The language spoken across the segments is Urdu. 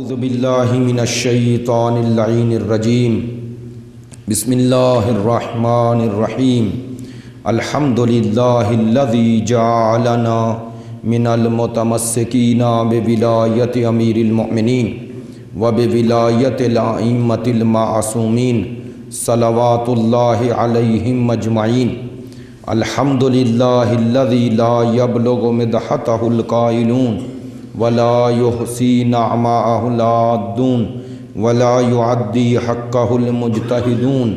اعوذ باللہ من الشیطان اللعین الرجیم بسم اللہ الرحمن الرحیم الحمد للہ الذی جعلنا من المتمسکین بولایت امیر المؤمنین وبولایت الائمۃ المعصومین صلوات اللہ علیہم اجمعین الحمد للہ الذی لا یبلغ مدحتہ القائلون ولا يحصي نعماءه العادون ولا يعدي حقه المجتهدون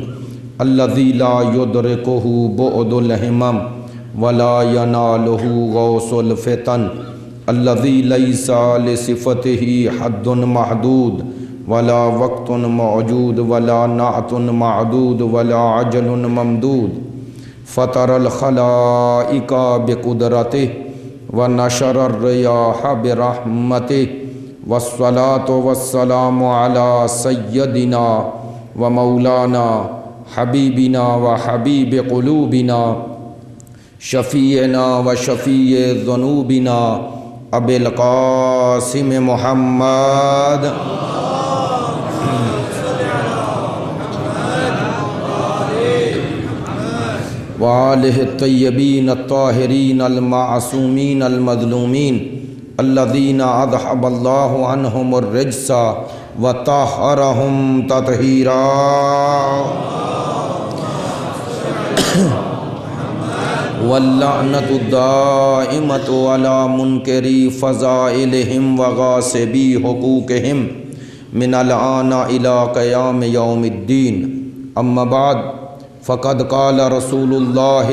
الذي لا يدركه بعد الهمم ولا يناله غوص الفتن الذي ليس لصفته حد محدود ولا وقت موجود ولا نعت معدود ولا عجل ممدود فطر الخلائق بقدرته ونشر الرياح برحمته والصلاة والسلام على سيدنا ومولانا حبيبنا وحبيب قلوبنا شفيعنا وشفيع ذنوبنا أبي القاسم محمد وآلہ الطیبین الطاہرین المعصومین المظلومین الذین اذھب اللہ عنہم الرجس وطہرہم تطہیرا واللعنۃ الدائمۃ علی منکری فضائلہم وغاصبی حقوقہم من الآن الی قیام یوم الدین اما بعد فقد قال رسول اللہ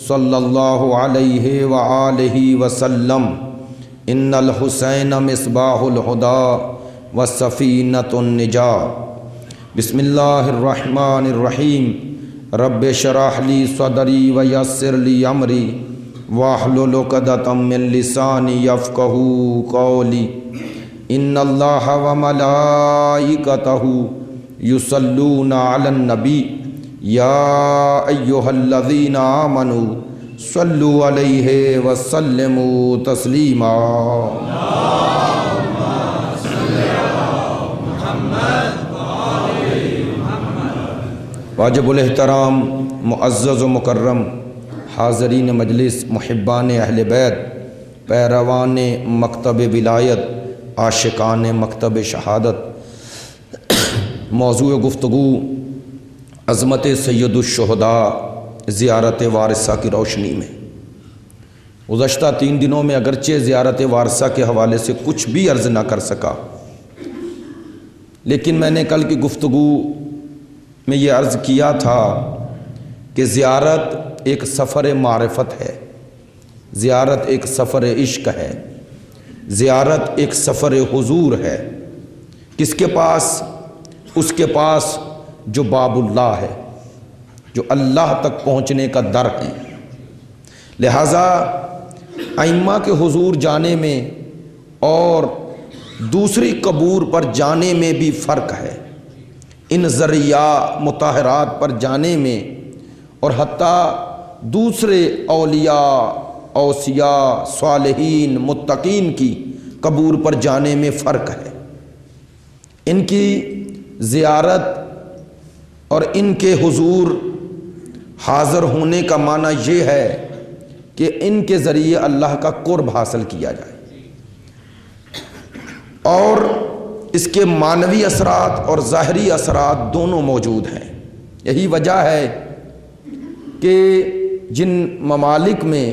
صلی اللہ علیہ وآلہ وسلم ان الحسین مصباح الہدی وسفینۃ النجاة بسم اللہ الرحمن الرحیم رب اشرح لی صدری ویسر لی امری واحلل عقدۃ من لسانی یفقہوا قولی ان اللہ وملائکتہ یصلون علی النبی یا ایہا الذین آمنوا صلوا علیہ وسلموا تسلیما واجب الاحترام معزز و مکرم حاضرین مجلس محبان اہل بیت پیروان مکتب ولایت عاشقان مکتب شہادت موضوع گفتگو عظمت سید الشہداء زیارت وارثہ کی روشنی میں گزشتہ 3 دنوں میں اگرچہ زیارت وارثہ کے حوالے سے کچھ بھی عرض نہ کر سکا، لیکن میں نے کل کی گفتگو میں یہ عرض کیا تھا کہ زیارت ایک سفر معرفت ہے، زیارت ایک سفر عشق ہے، زیارت ایک سفر حضور ہے۔ کس کے پاس؟ اس کے پاس جو باب اللہ ہے، جو اللہ تک پہنچنے کا در ہے۔ لہٰذا ائمہ کے حضور جانے میں اور دوسری قبور پر جانے میں بھی فرق ہے۔ ان ذریعہ مطہرات پر جانے میں اور حتیٰ دوسرے اولیاء، اوصیاء، صالحین، متقین کی قبور پر جانے میں فرق ہے۔ ان کی زیارت اور ان کے حضور حاضر ہونے کا معنی یہ ہے کہ ان کے ذریعے اللہ کا قرب حاصل کیا جائے، اور اس کے معنوی اثرات اور ظاہری اثرات دونوں موجود ہیں۔ یہی وجہ ہے کہ جن ممالک میں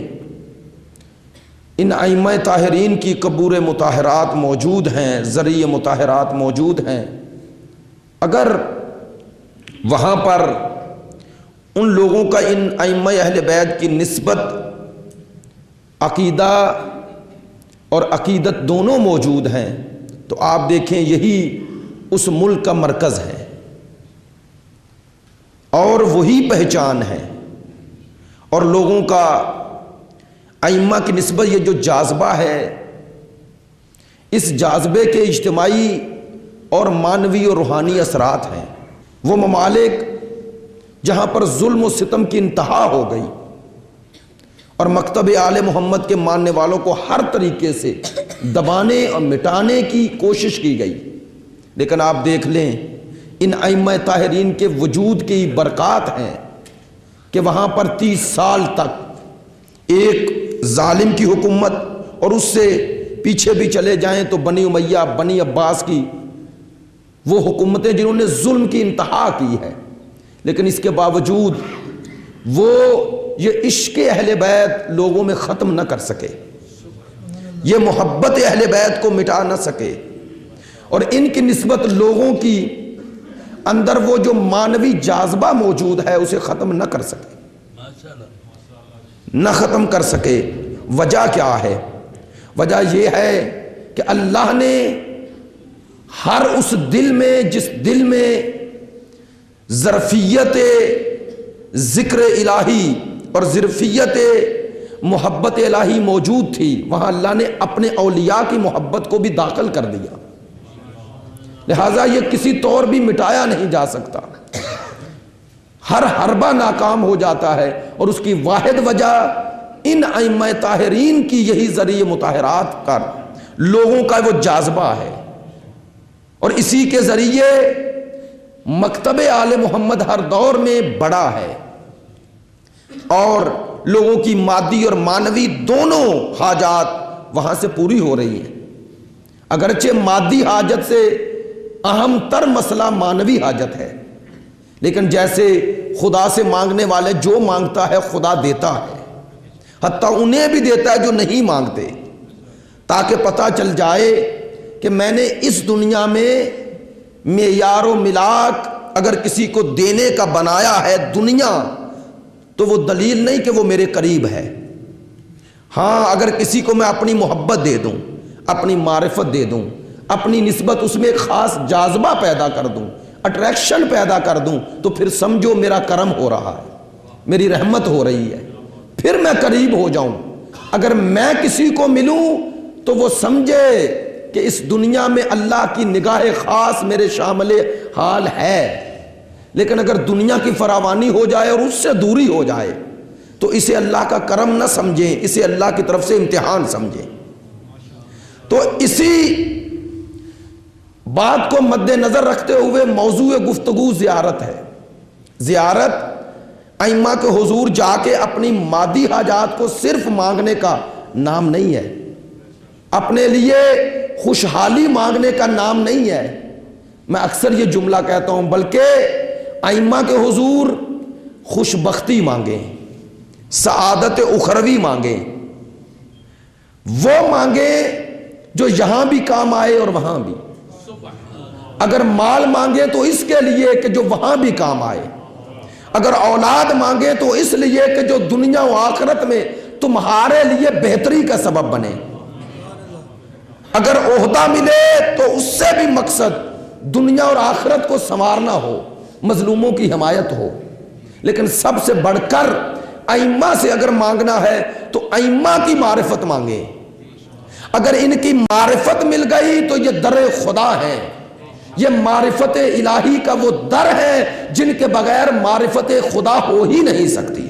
ان ائمہ طاہرین کی قبور مطہرات موجود ہیں، ذریعے مطہرات موجود ہیں، اگر وہاں پر ان لوگوں کا ان ائمہ اہل بیت کی نسبت عقیدہ اور عقیدت دونوں موجود ہیں، تو آپ دیکھیں یہی اس ملک کا مرکز ہے اور وہی پہچان ہے، اور لوگوں کا ائمہ کی نسبت یہ جو جاذبہ ہے، اس جاذبے کے اجتماعی اور معنوی اور روحانی اثرات ہیں۔ وہ ممالک جہاں پر ظلم و ستم کی انتہا ہو گئی اور مکتب آل محمد کے ماننے والوں کو ہر طریقے سے دبانے اور مٹانے کی کوشش کی گئی، لیکن آپ دیکھ لیں ان ائمہ طاہرین کے وجود کی برکات ہیں کہ وہاں پر 30 سال تک ایک ظالم کی حکومت، اور اس سے پیچھے بھی چلے جائیں تو بنی امیہ، بنی عباس کی وہ حکومتیں جنہوں نے ظلم کی انتہا کی ہے، لیکن اس کے باوجود وہ یہ عشق اہل بیت لوگوں میں ختم نہ کر سکے، یہ محبت اہل بیت کو مٹا نہ سکے، اور ان کی نسبت لوگوں کی اندر وہ جو مانوی جاذبہ موجود ہے اسے ختم نہ کر سکے، نہ ختم کر سکے۔ وجہ کیا ہے؟ وجہ یہ ہے کہ اللہ نے ہر اس دل میں، جس دل میں ظرفیت ذکر الہی اور ظرفیت محبت الہی موجود تھی، وہاں اللہ نے اپنے اولیاء کی محبت کو بھی داخل کر دیا، لہٰذا یہ کسی طور بھی مٹایا نہیں جا سکتا، ہر حربہ ناکام ہو جاتا ہے، اور اس کی واحد وجہ ان ائمہ طاہرین کی یہی ذریعہ مطہرات کا لوگوں کا وہ جاذبہ ہے، اور اسی کے ذریعے مکتب آل محمد ہر دور میں بڑا ہے، اور لوگوں کی مادی اور مانوی دونوں حاجات وہاں سے پوری ہو رہی ہیں، اگرچہ مادی حاجت سے اہم تر مسئلہ مانوی حاجت ہے، لیکن جیسے خدا سے مانگنے والے جو مانگتا ہے خدا دیتا ہے، حتیٰ انہیں بھی دیتا ہے جو نہیں مانگتے، تاکہ پتہ چل جائے کہ میں نے اس دنیا میں معیار و ملاک اگر کسی کو دینے کا بنایا ہے دنیا، تو وہ دلیل نہیں کہ وہ میرے قریب ہے، ہاں اگر کسی کو میں اپنی محبت دے دوں، اپنی معرفت دے دوں، اپنی نسبت اس میں ایک خاص جاذبہ پیدا کر دوں، اٹریکشن پیدا کر دوں، تو پھر سمجھو میرا کرم ہو رہا ہے، میری رحمت ہو رہی ہے، پھر میں قریب ہو جاؤں۔ اگر میں کسی کو ملوں تو وہ سمجھے کہ اس دنیا میں اللہ کی نگاہ خاص میرے شامل حال ہے، لیکن اگر دنیا کی فراوانی ہو جائے اور اس سے دوری ہو جائے تو اسے اللہ کا کرم نہ سمجھیں، اسے اللہ کی طرف سے امتحان سمجھیں۔ تو اسی بات کو مد نظر رکھتے ہوئے موضوع گفتگو زیارت ہے۔ زیارت ائمہ کے حضور جا کے اپنی مادی حاجات کو صرف مانگنے کا نام نہیں ہے، اپنے لیے خوشحالی مانگنے کا نام نہیں ہے، میں اکثر یہ جملہ کہتا ہوں، بلکہ ائمہ کے حضور خوشبختی مانگیں، سعادت اخروی مانگیں، وہ مانگیں جو یہاں بھی کام آئے اور وہاں بھی۔ اگر مال مانگے تو اس کے لیے کہ جو وہاں بھی کام آئے، اگر اولاد مانگے تو اس لیے کہ جو دنیا و آخرت میں تمہارے لیے بہتری کا سبب بنے، اگر عہدہ ملے تو اس سے بھی مقصد دنیا اور آخرت کو سنوارنا ہو، مظلوموں کی حمایت ہو، لیکن سب سے بڑھ کر ائمہ سے اگر مانگنا ہے تو ائمہ کی معرفت مانگے، اگر ان کی معرفت مل گئی تو یہ در خدا ہے، یہ معرفت الہی کا وہ در ہے جن کے بغیر معرفت خدا ہو ہی نہیں سکتی۔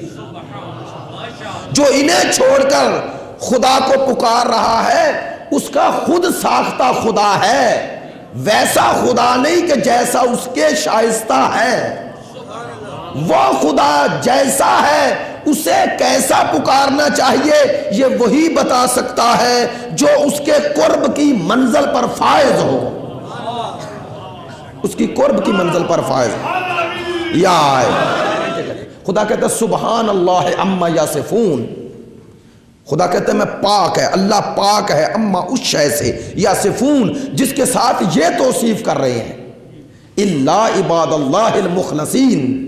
جو انہیں چھوڑ کر خدا کو پکار رہا ہے اس کا خود ساختہ خدا ہے، ویسا خدا نہیں کہ جیسا اس کے شائستہ ہے، وہ خدا جیسا ہے اسے کیسا پکارنا چاہیے یہ وہی بتا سکتا ہے جو اس کے قرب کی منزل پر فائز ہو، اس کی قرب کی منزل پر فائز ہو۔ یا خدا کہتا ہے سبحان اللہ عما یصفون، خدا کہتا ہے میں پاک ہے، اللہ پاک ہے اما اس شے سے یصفون جس کے ساتھ یہ توصیف کر رہے ہیں، الا عباد اللہ المخلصین،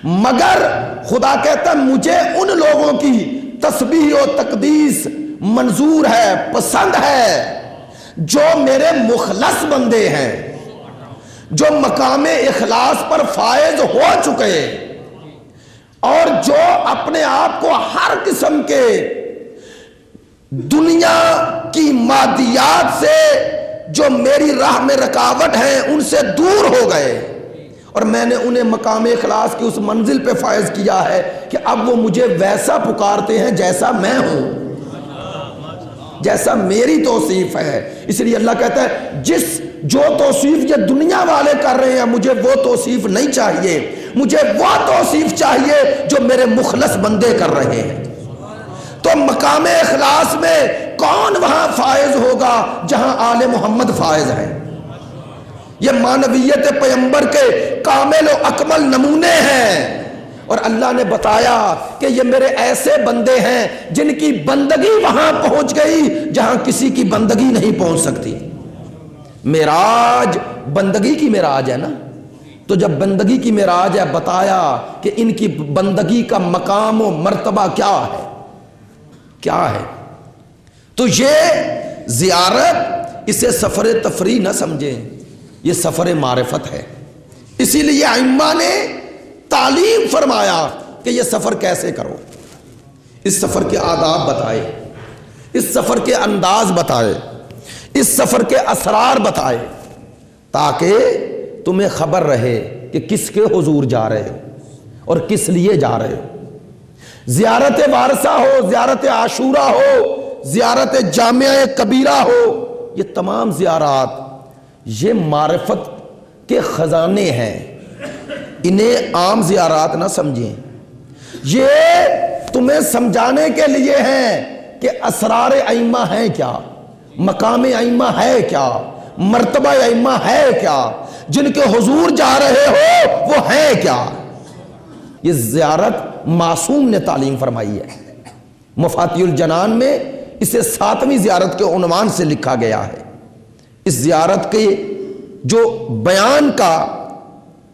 مگر خدا کہتا ہے مجھے ان لوگوں کی تسبیح و تقدیس منظور ہے، پسند ہے جو میرے مخلص بندے ہیں، جو مقام اخلاص پر فائز ہو چکے، اور جو اپنے آپ کو ہر قسم کے دنیا کی مادیات سے جو میری راہ میں رکاوٹ ہیں ان سے دور ہو گئے، اور میں نے انہیں مقام اخلاص کی اس منزل پہ فائز کیا ہے کہ اب وہ مجھے ویسا پکارتے ہیں جیسا میں ہوں، جیسا میری توصیف ہے۔ اس لیے اللہ کہتا ہے جس جو توصیف یہ دنیا والے کر رہے ہیں مجھے وہ توصیف نہیں چاہیے، مجھے وہ توصیف چاہیے جو میرے مخلص بندے کر رہے ہیں۔ تو مقام اخلاص میں کون وہاں فائز ہوگا جہاں آل محمد فائز ہیں؟ یہ معنویت پیغمبر کے کامل و اکمل نمونے ہیں، اور اللہ نے بتایا کہ یہ میرے ایسے بندے ہیں جن کی بندگی وہاں پہنچ گئی جہاں کسی کی بندگی نہیں پہنچ سکتی۔ معراج بندگی کی معراج ہے نا، تو جب بندگی کی معراج ہے بتایا کہ ان کی بندگی کا مقام و مرتبہ کیا ہے، کیا ہے۔ تو یہ زیارت اسے سفر تفریح نہ سمجھیں، یہ سفر معرفت ہے۔ اسی لیے ائمہ نے تعلیم فرمایا کہ یہ سفر کیسے کرو، اس سفر کے آداب بتائے، اس سفر کے انداز بتائے، اس سفر کے اسرار بتائے، تاکہ تمہیں خبر رہے کہ کس کے حضور جا رہے ہو اور کس لیے جا رہے ہو۔ زیارت وارثہ ہو، زیارت عاشورہ ہو، زیارت جامعہ کبیرہ ہو، یہ تمام زیارات یہ معرفت کے خزانے ہیں، انہیں عام زیارات نہ سمجھیں۔ یہ تمہیں سمجھانے کے لیے ہیں کہ اسرار ائمہ ہیں کیا، مقام ائمہ ہے کیا، مرتبہ ائمہ ہے کیا، جن کے حضور جا رہے ہو وہ ہیں کیا۔ یہ زیارت معصوم نے تعلیم فرمائی ہے۔ مفاتیح الجنان میں اسے 7ویں زیارت کے عنوان سے لکھا گیا ہے۔ اس زیارت کے جو بیان کا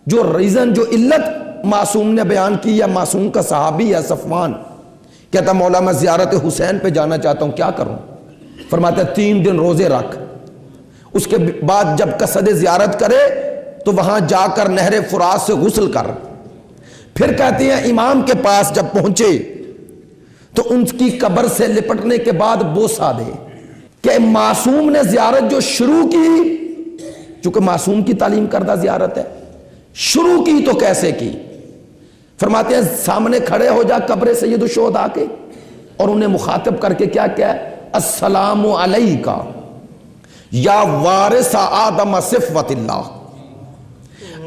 جو ریزن، جو علت معصوم نے بیان کی، یا معصوم کا صحابی ہے صفوان، کہتا مولا میں زیارت حسین پہ جانا چاہتا ہوں، کیا کروں؟ فرماتا ہے 3 دن روزے رکھ، اس کے بعد جب قصد زیارت کرے تو وہاں جا کر نہر فرات سے غسل کر، پھر کہتے ہیں امام کے پاس جب پہنچے تو ان کی قبر سے لپٹنے کے بعد بوسہ دے۔ کہ معصوم نے زیارت جو شروع کی، چونکہ معصوم کی تعلیم کردہ زیارت ہے، شروع کی تو کیسے کی؟ فرماتے ہیں سامنے کھڑے ہو جا قبر سید الشہداء کے اور انہیں مخاطب کر کے کیا ہے؟ السلام علیکہ یا وارث آدم صفوت اللہ،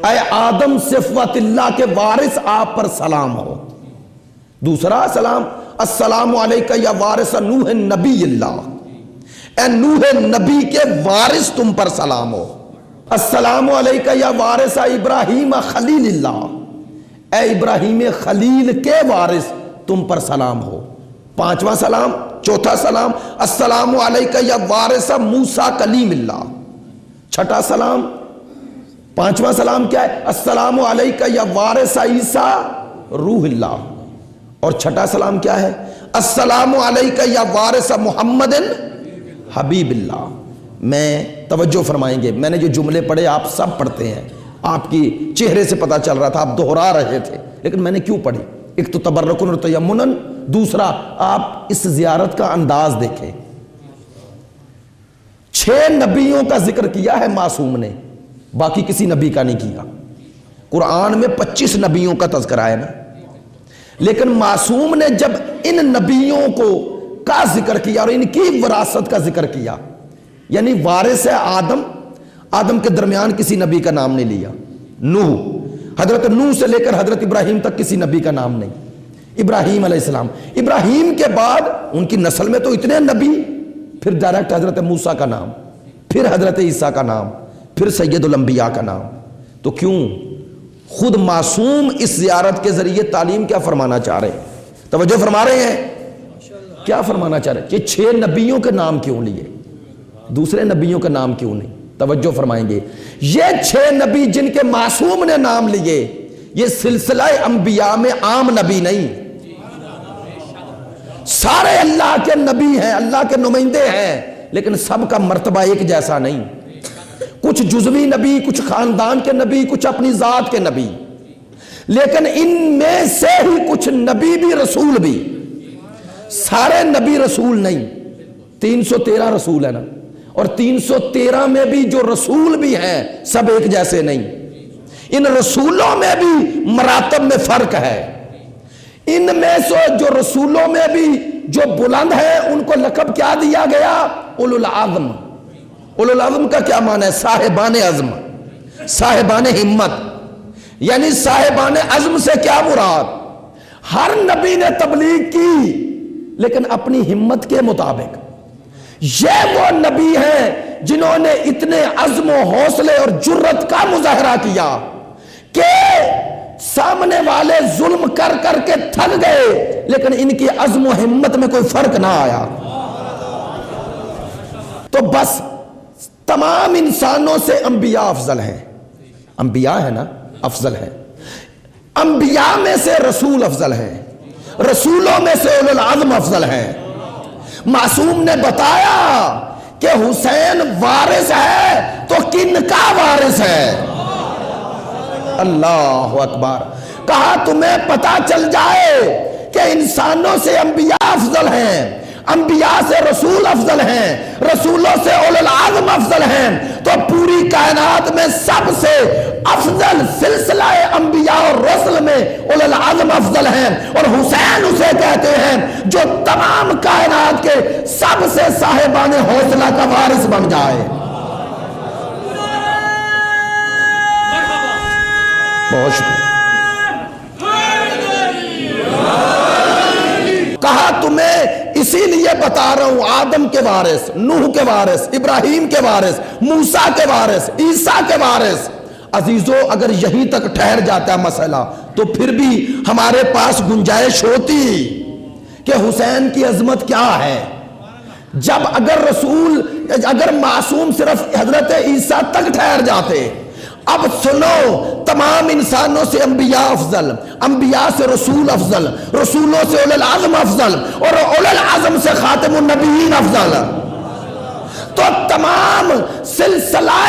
اے آدم صفوت اللہ کے وارث آپ پر سلام ہو۔ دوسرا سلام، السلام علیکہ یا وارث نوح نبی اللہ، اے نوح نبی کے وارث تم پر سلام ہو۔ السلام علیکہ یا وارث ابراہیم خلیل اللہ، اے ابراہیم خلیل کے وارث تم پر سلام ہو۔ 5واں سلام، چوتھا سلام، السلام علیکہ یا وارث موسیٰ کلیم اللہ۔ 6واں سلام، 5واں سلام کیا ہے؟ السلام علیکہ یا وارث عیسیٰ روح اللہ۔ اور 6واں سلام کیا ہے؟ السلام علیکہ یا وارث محمد حبیب اللہ۔ میں توجہ فرمائیں گے، میں نے جو جملے پڑھے آپ سب پڑھتے ہیں، آپ کی چہرے سے پتا چل رہا تھا آپ دہرا رہے تھے، لیکن میں نے کیوں پڑھی؟ ایک تو تبرکن اور تیمنن، دوسرا آپ اس زیارت کا انداز دیکھیں۔ 6 نبیوں کا ذکر کیا ہے معصوم نے، باقی کسی نبی کا نہیں کیا۔ قرآن میں 25 نبیوں کا تذکرہ ہے نا، لیکن معصوم نے جب ان نبیوں کا ذکر کیا اور ان کی وراثت کا ذکر کیا، یعنی وارث ہے آدم کے درمیان کسی نبی کا نام نہیں لیا، نوح، حضرت نوح سے لے کر حضرت ابراہیم تک کسی نبی کا نام نہیں، ابراہیم علیہ السلام، ابراہیم کے بعد ان کی نسل میں تو اتنے نبی، پھر ڈائریکٹ حضرت موسیٰ کا نام، پھر حضرت عیسیٰ کا نام، پھر سید الانبیاء کا نام۔ تو کیوں خود معصوم اس زیارت کے ذریعے تعلیم کیا فرمانا چاہ رہے ہیں؟ توجہ فرما رہے ہیں؟ کیا فرمانا چاہ رہے ہیں کہ 6 نبیوں کے نام کیوں لیے، دوسرے نبیوں کے نام کیوں نہیں؟ توجہ فرمائیں گے، یہ 6 نبی جن کے معصوم نے نام لیے، یہ سلسلہ انبیاء میں عام نبی نہیں، سارے اللہ کے نبی ہیں، اللہ کے نمائندے ہیں، لیکن سب کا مرتبہ ایک جیسا نہیں، کچھ جزوی نبی، کچھ خاندان کے نبی، کچھ اپنی ذات کے نبی، لیکن ان میں سے ہی کچھ نبی بھی رسول بھی، سارے نبی رسول نہیں۔ 313 رسول ہے نا، اور 313 میں بھی جو رسول بھی ہیں سب ایک جیسے نہیں، ان رسولوں میں بھی مراتب میں فرق ہے۔ ان میں سے جو رسولوں میں بھی جو بلند ہیں ان کو لقب کیا دیا گیا؟ اولو العزم، اولو العزم کا کیا معنی ہے؟ صاحبان عزم، صاحبان ہمت، یعنی صاحبان عزم سے کیا مراد؟ ہر نبی نے تبلیغ کی لیکن اپنی ہمت کے مطابق۔ یہ وہ نبی ہیں جنہوں نے اتنے عزم و حوصلے اور جرت کا مظاہرہ کیا کہ سامنے والے ظلم کر کر کے تھک گئے لیکن ان کی عزم و ہمت میں کوئی فرق نہ آیا۔ تو بس تمام انسانوں سے انبیاء افضل ہیں، انبیاء ہے نا، افضل ہیں۔ انبیاء میں سے رسول افضل ہیں، رسولوں میں سے اولو العزم افضل ہیں۔ معصوم نے بتایا کہ حسین وارث ہے تو کن کا وارث ہے؟ اللہ اکبر۔ کہا تمہیں پتا چل جائے کہ انسانوں سے انبیاء افضل ہیں، انبیاء سے رسول افضل ہیں، رسولوں سے اولو العزم افضل ہیں، تو پوری کائنات میں سب سے افضل سلسلہ انبیاء اور رسل میں اولو العزم افضل ہیں، اور حسین اسے کہتے ہیں جو تمام کائنات کے سب سے صاحبان حوصلہ کا وارث بن جائے۔ بہت شکریہ۔ کہا تمہیں اسی لیے بتا رہا ہوں آدم کے وارث، نوح کے وارث، ابراہیم کے وارث، موسیٰ کے وارث، عیسیٰ کے وارث۔ عزیزو اگر یہیں تک ٹھہر جاتا ہے مسئلہ تو پھر بھی ہمارے پاس گنجائش ہوتی کہ حسین کی عظمت کیا ہے۔ جب اگر معصوم صرف حضرت عیسیٰ تک ٹھہر جاتے، اب سنو، تمام انسانوں سے انبیاء افضل، انبیاء سے رسول افضل، رسولوں سے اولو العزم افضل، اور اولو العزم سے خاتم النبیین افضل، تو تمام سلسلہ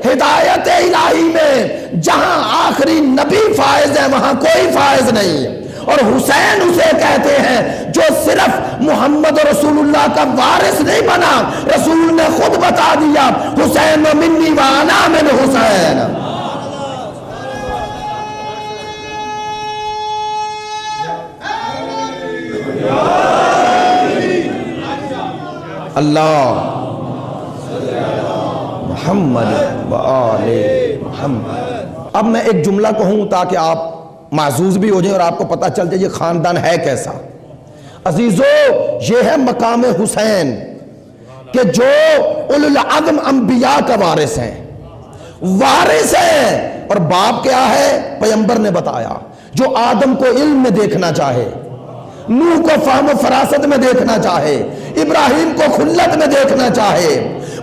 ہدایت الہی میں جہاں آخری نبی فائز ہے وہاں کوئی فائز نہیں۔ اور حسین اسے کہتے ہیں جو صرف محمد رسول اللہ کا وارث نہیں بنا، رسول نے خود بتا دیا حسین منی وانا من حسین۔ اللہ محمد و آل محمد۔ اب میں ایک جملہ کہوں تاکہ آپ معزوز بھی ہو جائیں اور آپ کو پتہ چل جائے یہ خاندان ہے کیسا۔ عزیزو یہ ہے مقام حسین کہ جو اولو العزم انبیاء کا وارث ہیں، وارث ہیں، اور باپ کیا ہے؟ پیغمبر نے بتایا جو آدم کو علم میں دیکھنا چاہے، نوح کو فہم و فراست میں دیکھنا چاہے، ابراہیم کو خلت میں دیکھنا چاہے،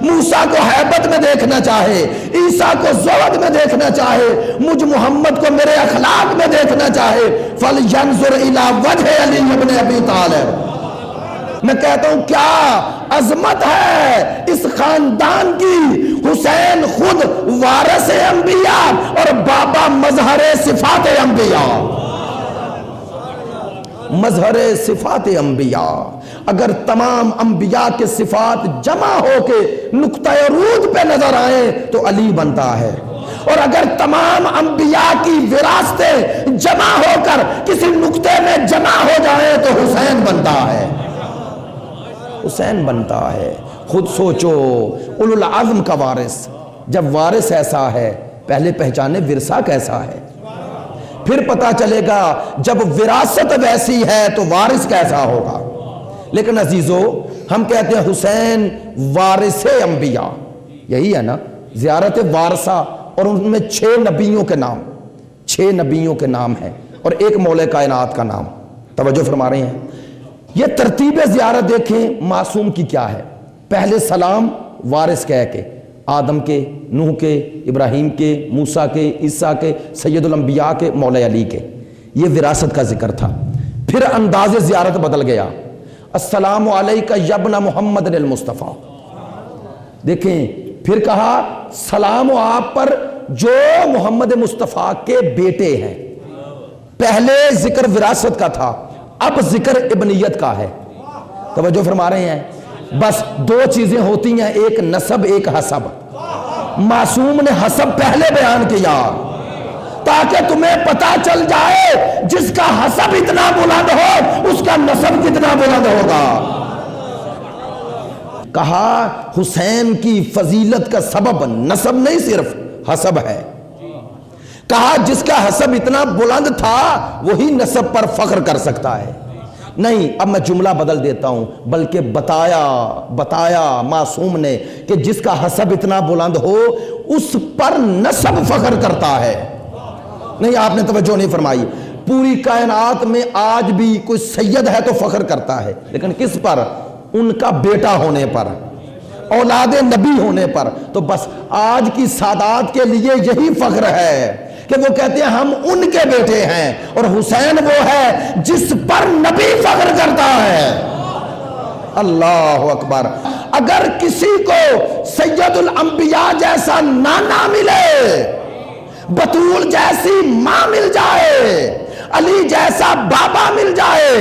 موسیٰ کو حیبت میں دیکھنا چاہے، عیسیٰ کو زہد میں دیکھنا چاہے، مجھ محمد کو میرے اخلاق میں دیکھنا چاہے، فَلْيَنْظُرْ إِلَىٰ وَجْهِ عَلِيِّ بْنِ أَبِي طَالِبٍ۔ میں کہتا ہوں کیا عظمت ہے اس خاندان کی، حسین خود وارث انبیاء اور بابا مظہر صفات انبیاء، مظہر صفات انبیاء۔ اگر تمام انبیاء کے صفات جمع ہو کے نقطہ عروج پہ نظر آئیں تو علی بنتا ہے، اور اگر تمام انبیاء کی وراثتیں جمع ہو کر کسی نقطے میں جمع ہو جائیں تو حسین بنتا ہے، حسین بنتا ہے۔ خود سوچو اولو العزم کا وارث، جب وارث ایسا ہے پہلے پہچانے ورثہ کیسا ہے، پھر پتا چلے گا جب وراثت ویسی ہے تو وارث کیسا ہوگا۔ لیکن عزیزو ہم کہتے ہیں حسین وارث انبیاء، یہی ہے نا زیارت وارثہ، اور ان میں 6 نبیوں کے نام، 6 نبیوں کے نام ہیں اور ایک مولا کائنات کا نام۔ توجہ فرما رہے ہیں؟ یہ ترتیب زیارت دیکھیں معصوم کی کیا ہے۔ پہلے سلام وارث کہہ کے، آدم کے، نوح کے، ابراہیم کے، موسیٰ کے، عیسیٰ کے، سید الانبیاء کے، مولا علی کے، یہ وراثت کا ذکر تھا۔ پھر انداز زیارت بدل گیا، السلام علیکہ یا ابن محمد المصطفیٰ۔ دیکھیں پھر کہا سلام آپ پر جو محمد مصطفیٰ کے بیٹے ہیں۔ پہلے ذکر وراثت کا تھا، اب ذکر ابنیت کا ہے۔ توجہ فرما رہے ہیں؟ بس 2 چیزیں ہوتی ہیں، ایک نسب ایک حسب۔ معصوم نے حسب پہلے بیان کیا تاکہ تمہیں پتا چل جائے جس کا حسب اتنا بلند ہو اس کا نسب کتنا بلند ہوگا۔ کہا حسین کی فضیلت کا سبب نسب نہیں صرف حسب ہے. کہا جس کا حسب اتنا بلند تھا وہی نسب پر فخر کر سکتا ہے. نہیں، اب میں جملہ بدل دیتا ہوں، بلکہ بتایا معصوم نے کہ جس کا حسب اتنا بلند ہو اس پر نسب فخر کرتا ہے. نہیں، آپ نے توجہ نہیں فرمائی. پوری کائنات میں آج بھی کوئی سید ہے تو فخر کرتا ہے، لیکن کس پر؟ ان کا بیٹا ہونے پر، اولاد نبی ہونے پر. تو بس آج کی سادات کے لیے یہی فخر ہے کہ وہ کہتے ہیں ہم ان کے بیٹے ہیں، اور حسین وہ ہے جس پر نبی فخر کرتا ہے. اللہ اکبر. اگر کسی کو سید الانبیاء جیسا نانا ملے، بطول جیسی ماں مل جائے، علی جیسا بابا مل جائے،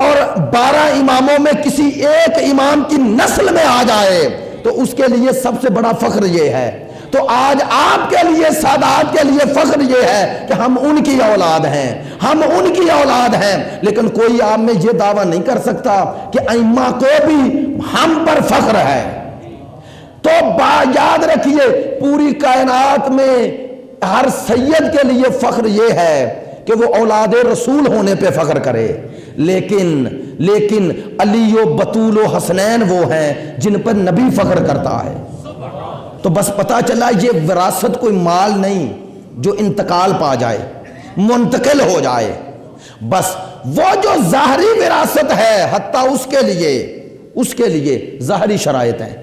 اور 12 اماموں میں کسی ایک امام کی نسل میں آ جائے، تو اس کے لیے سب سے بڑا فخر یہ ہے. تو آج آپ کے لیے، سادات کے لیے فخر یہ ہے کہ ہم ان کی اولاد ہیں، ہم ان کی اولاد ہیں. لیکن کوئی آپ میں یہ دعویٰ نہیں کر سکتا کہ ائمہ کو بھی ہم پر فخر ہے. تو یاد رکھیے، پوری کائنات میں ہر سید کے لیے فخر یہ ہے کہ وہ اولاد رسول ہونے پہ فخر کرے. لیکن علی و بطول و حسنین وہ ہیں جن پر نبی فخر کرتا ہے. تو بس پتا چلا یہ وراثت کوئی مال نہیں جو انتقال پا جائے، منتقل ہو جائے. بس وہ جو ظاہری وراثت ہے، حتیٰ اس کے لیے ظاہری شرائط ہیں.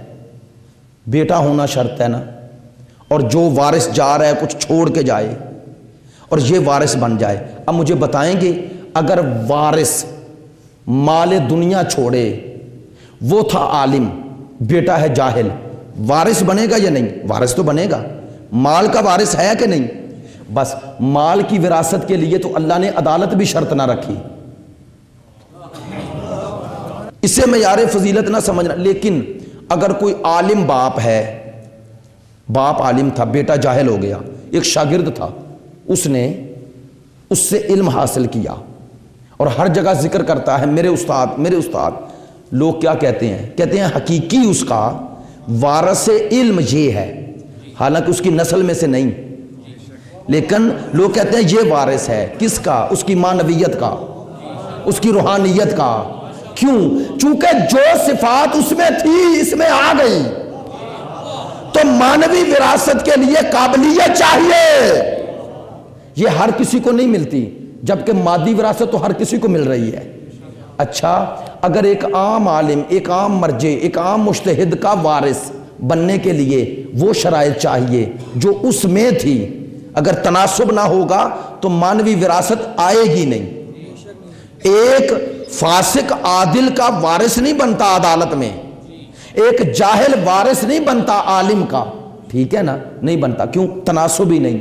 بیٹا ہونا شرط ہے نا، اور جو وارث جا رہا ہے کچھ چھوڑ کے جائے اور یہ وارث بن جائے. اب مجھے بتائیں گے اگر وارث مال دنیا چھوڑے، وہ تھا عالم، بیٹا ہے جاہل، وارث بنے گا یا نہیں؟ وارث تو بنے گا. مال کا وارث ہے کہ نہیں؟ بس مال کی وراثت کے لیے تو اللہ نے عدالت بھی شرط نہ رکھی. اسے معیار فضیلت نہ سمجھنا. لیکن اگر کوئی عالم باپ ہے، باپ عالم تھا، بیٹا جاہل ہو گیا، ایک شاگرد تھا، اس نے اس سے علم حاصل کیا، اور ہر جگہ ذکر کرتا ہے میرے استاد میرے استاد. لوگ کیا کہتے ہیں حقیقی اس کا وارث علم یہ ہے، حالانکہ اس کی نسل میں سے نہیں، لیکن لوگ کہتے ہیں یہ وارث ہے. کس کا؟ اس کی معنویت کا، اس کی روحانیت کا. کیوں؟ چونکہ جو صفات اس میں تھی اس میں آ گئی. تو معنوی وراثت کے لیے قابلیت چاہیے، یہ ہر کسی کو نہیں ملتی، جبکہ مادی وراثت تو ہر کسی کو مل رہی ہے. اچھا، اگر ایک عام عالم، ایک عام مرجع، ایک عام مجتہد کا وارث بننے کے لیے وہ شرائط چاہیے جو اس میں تھی، اگر تناسب نہ ہوگا تو معنوی وراثت آئے گی نہیں. ایک فاسق عادل کا وارث نہیں بنتا عدالت میں، ایک جاہل وارث نہیں بنتا عالم کا. ٹھیک ہے نا؟ نہیں بنتا. کیوں؟ تناسب ہی نہیں،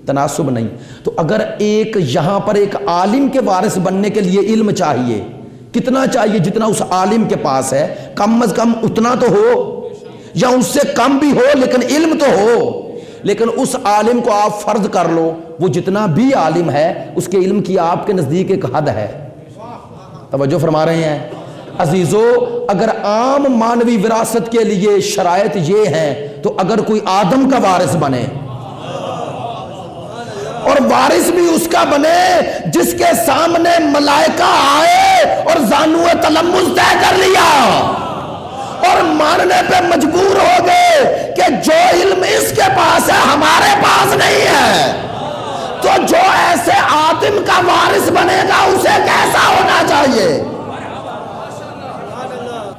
تناسب نہیں. تو اگر ایک یہاں پر ایک عالم کے وارث بننے کے لیے علم چاہیے، کتنا چاہیے؟ جتنا اس عالم کے پاس ہے، کم از کم اتنا تو ہو، یا اس سے کم بھی ہو لیکن علم تو ہو. لیکن اس عالم کو آپ فرض کر لو، وہ جتنا بھی عالم ہے اس کے علم کی آپ کے نزدیک ایک حد ہے. توجہ فرما رہے ہیں عزیزو؟ اگر عام مانوی وراثت کے لیے شرائط یہ ہیں، تو اگر کوئی آدم کا وارث بنے، اور وارث بھی اس کا بنے جس کے سامنے ملائکہ آئے اور زانو تلمس طے کر لیا اور ماننے پہ مجبور ہو گئے کہ جو علم اس کے پاس ہے ہمارے پاس نہیں ہے، تو جو ایسے آدم کا وارث بنے گا اسے کیسا ہونا چاہیے؟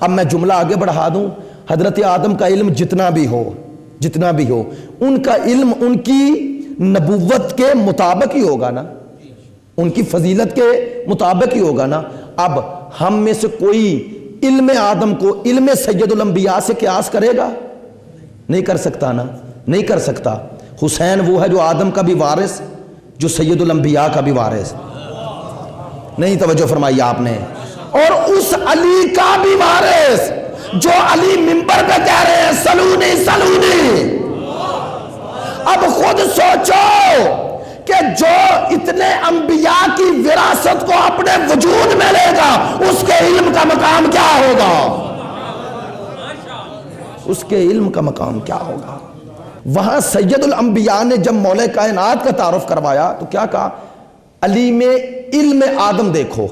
اب میں جملہ آگے بڑھا دوں. حضرت آدم کا علم جتنا بھی ہو، ان کا علم ان کی نبوت کے مطابق ہی ہوگا نا، ان کی فضیلت کے مطابق ہی ہوگا نا. اب ہم میں سے کوئی علم آدم کو علم سید الانبیاء سے قیاس کرے گا؟ نہیں کر سکتا نا، نہیں کر سکتا. حسین وہ ہے جو آدم کا بھی وارث، جو سید الانبیاء کا بھی وارث. نہیں توجہ فرمائی آپ نے. اور اس علی کا بھی وارث جو علی منبر پہ کہہ رہے ہیں سلونی سلونی. اب خود سوچو کہ جو اتنے انبیاء کی وراثت کو اپنے وجود میں لے گا اس کے علم کا مقام کیا ہوگا؟ اس کے علم کا مقام کیا ہوگا؟ وہاں سید الانبیاء نے جب مولا کائنات کا تعارف کروایا تو کیا کہا؟ علی میں علم آدم دیکھو.